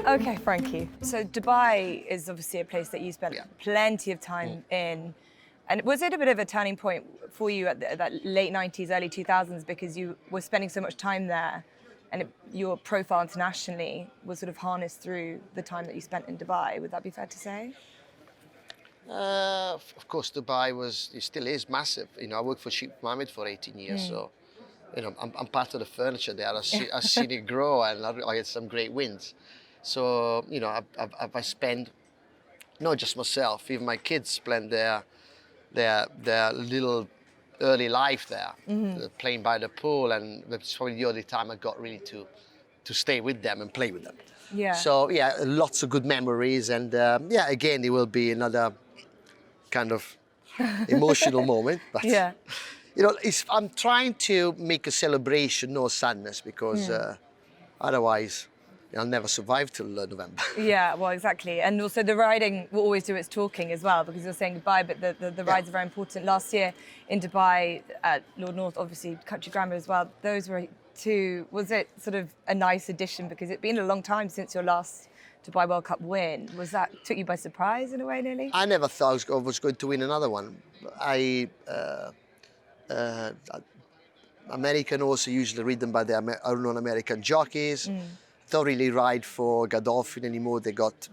Okay, Frankie. So Dubai is obviously a place that you spent plenty of time in. And was it a bit of a turning point for you at that late 90s, early 2000s, because you were spending so much time there and your profile internationally was sort of harnessed through the time that you spent in Dubai? Would that be fair to say? Of course, Dubai it still is massive. I worked for Sheikh Mohammed for 18 years, so I'm part of the furniture there. I've seen it grow, and I had some great wins. So I spent not just myself, even my kids spent their little early life there, playing by the pool, and that's probably the only time I got really to stay with them and play with them. Yeah. So lots of good memories, and again, it will be another kind of emotional moment. But Yeah. I'm trying to make a celebration, no sadness, because otherwise I'll never survive till November. Yeah, well, exactly. And also the riding will always do its talking as well, because you're saying goodbye, but the rides are very important. Last year in Dubai at Lord North, obviously Country Grammar as well, those were two. Was it sort of a nice addition, because it's been a long time since your last Dubai World Cup win? Took you by surprise in a way, nearly? I never thought I was going to win another one. American horses usually ridden by their non-American jockeys. Don't really ride for Godolphin anymore. They got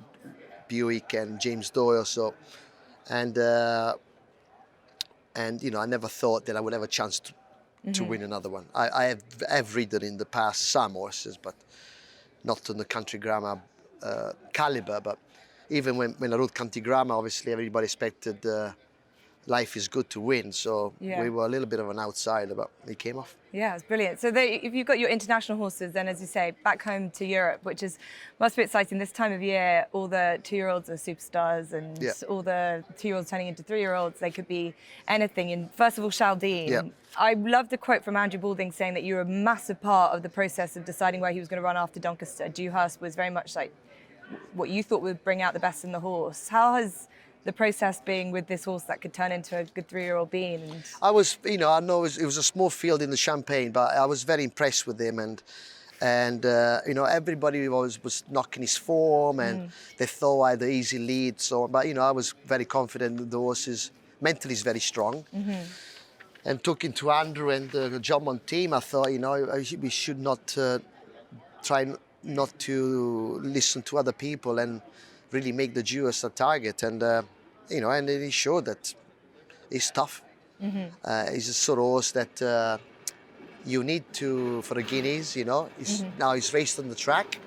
Buick and James Doyle. So, and I never thought that I would have a chance to win another one. I have ridden in the past some horses, but not on the Country Grammar caliber. But even when I rode Country Grammar, obviously everybody expected life is good to win. So we were a little bit of an outsider, but we came off. Yeah, it's brilliant. So if you've got your international horses, then as you say, back home to Europe, which must be exciting. This time of year, all the 2-year-olds are superstars, and all the 2-year-olds turning into 3-year-olds, they could be anything. And first of all, Chaldean. I love the quote from Andrew Balding saying that you were a massive part of the process of deciding where he was going to run after Doncaster. Dewhurst was very much like what you thought would bring out the best in the horse. How has the process being with this horse that could turn into a good 3-year-old being? I was, I know it was a small field in the Champagne, but I was very impressed with him, and everybody was knocking his form, and they thought I had the easy lead. So, but I was very confident that the horse is mentally very strong. And talking to Andrew and the John team, I thought, we should not try not to listen to other people and really make the Dewhurst a target. And and he showed that he's tough. He's a sort of horse that you need for the Guineas. Now he's raced on the track.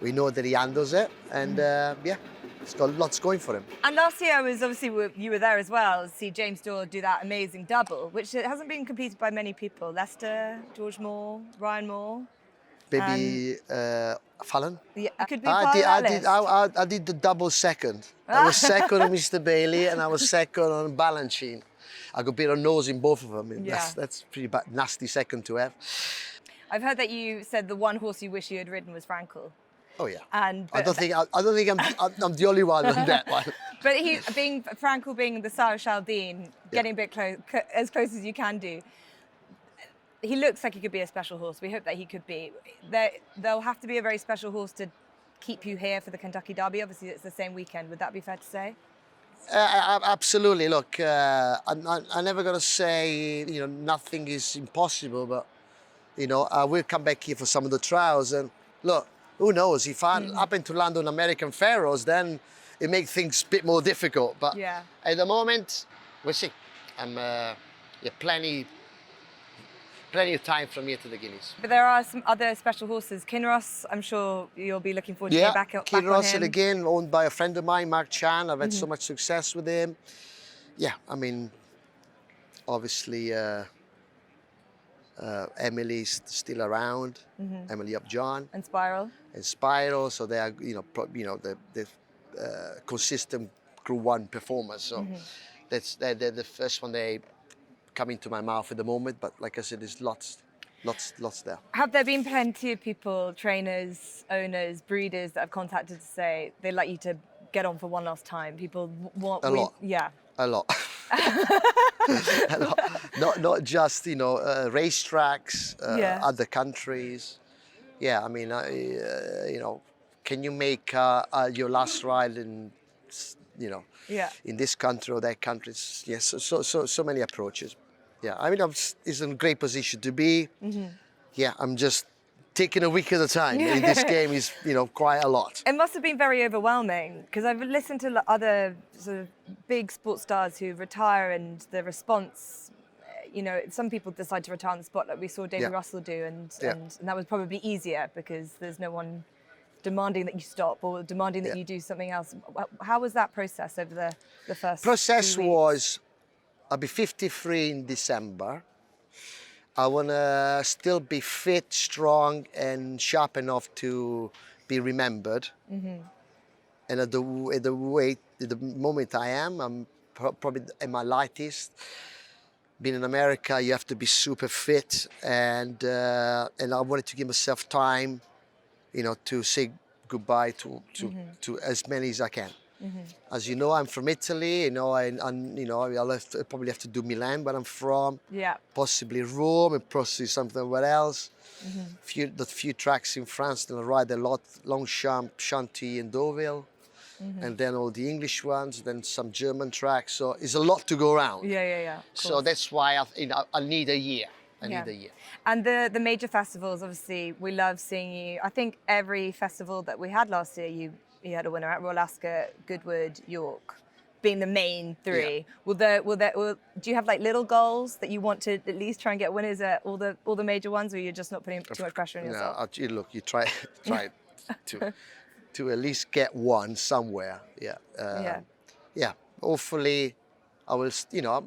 We know that he handles it, and it's got lots going for him. And last year, you were there as well, see James Doyle do that amazing double, which hasn't been competed by many people. Leicester, George Moore, Ryan Moore. Maybe Fallon? Yeah, could be part of that list. I did the double second. I was second on Mr. Bailey, and I was second on Balanchine. I got a bit of nose in both of them. That's pretty bad, nasty second to have. I've heard that you said the one horse you wish you had ridden was Frankel. Oh yeah. I don't think I'm the only one on that one. But Frankel being the sire of Chaldean, getting a bit as close as you can do. He looks like he could be a special horse. We hope that he could be. There'll have to be a very special horse to keep you here for the Kentucky Derby. Obviously, it's the same weekend. Would that be fair to say? Absolutely. Look, I'm never going to say, nothing is impossible, but, I will come back here for some of the trials. And look, who knows? If I happen to land on American Pharaohs, then it makes things a bit more difficult. But at the moment, we'll see. I'm plenty of time from here to the Guineas. But there are some other special horses. Kinross, I'm sure you'll be looking forward to getting back on him. Kinross, and again, owned by a friend of mine, Mark Chan. I've had so much success with him. Yeah, I mean, obviously, Emily's still around. Emily Upjohn. And Spiral. So they are, the consistent Group 1 performers. So they're the first one they come into my mouth at the moment, but like I said, there's lots there. Have there been plenty of people, trainers, owners, breeders that have contacted to say they'd like you to get on for one last time? People want a lot. A lot. Not just racetracks, other countries. Yeah, I mean, can you make your last ride in, you know, Yeah. in this country or that country? Yes, so many approaches. Yeah, I mean, it's in a great position to be. Yeah, I'm just taking a week at a time. In this game is, quite a lot. It must have been very overwhelming because I've listened to other sort of big sports stars who retire and the response, some people decide to retire on the spot like we saw David Russell do and that was probably easier because there's no one demanding that you stop or demanding that you do something else. How was that process over the first Process few weeks? was, I'll be 53 in December. I want to still be fit, strong, and sharp enough to be remembered. And at the moment I am, I'm probably at my lightest. Being in America, you have to be super fit, and I wanted to give myself time, to say goodbye to as many as I can. As you know, I'm from Italy. I'll probably have to do Milan, where I'm from. Yeah. Possibly Rome, and possibly somewhere else. The few tracks in France, then I'll ride a lot: Longchamp, Chantilly, and Deauville, and then all the English ones, then some German tracks. So it's a lot to go around. Yeah. So that's why I need a year. I need a year. And the major festivals, obviously, we love seeing you. I think every festival that we had last year, you had a winner at Royal Ascot, Goodwood, York, being the main three. Yeah. Do you have like little goals that you want to at least try and get winners at all the major ones, or you're just not putting too much pressure on yourself? No, you try to at least get one somewhere. Yeah. Hopefully, I will.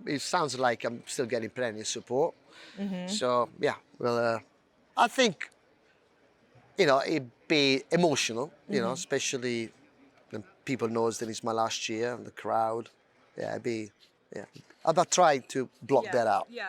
It sounds like I'm still getting plenty of support. So yeah, well, I think it'd be emotional. Especially when people knows that it's my last year and the crowd. Yeah, I'll try to block that out. Yeah.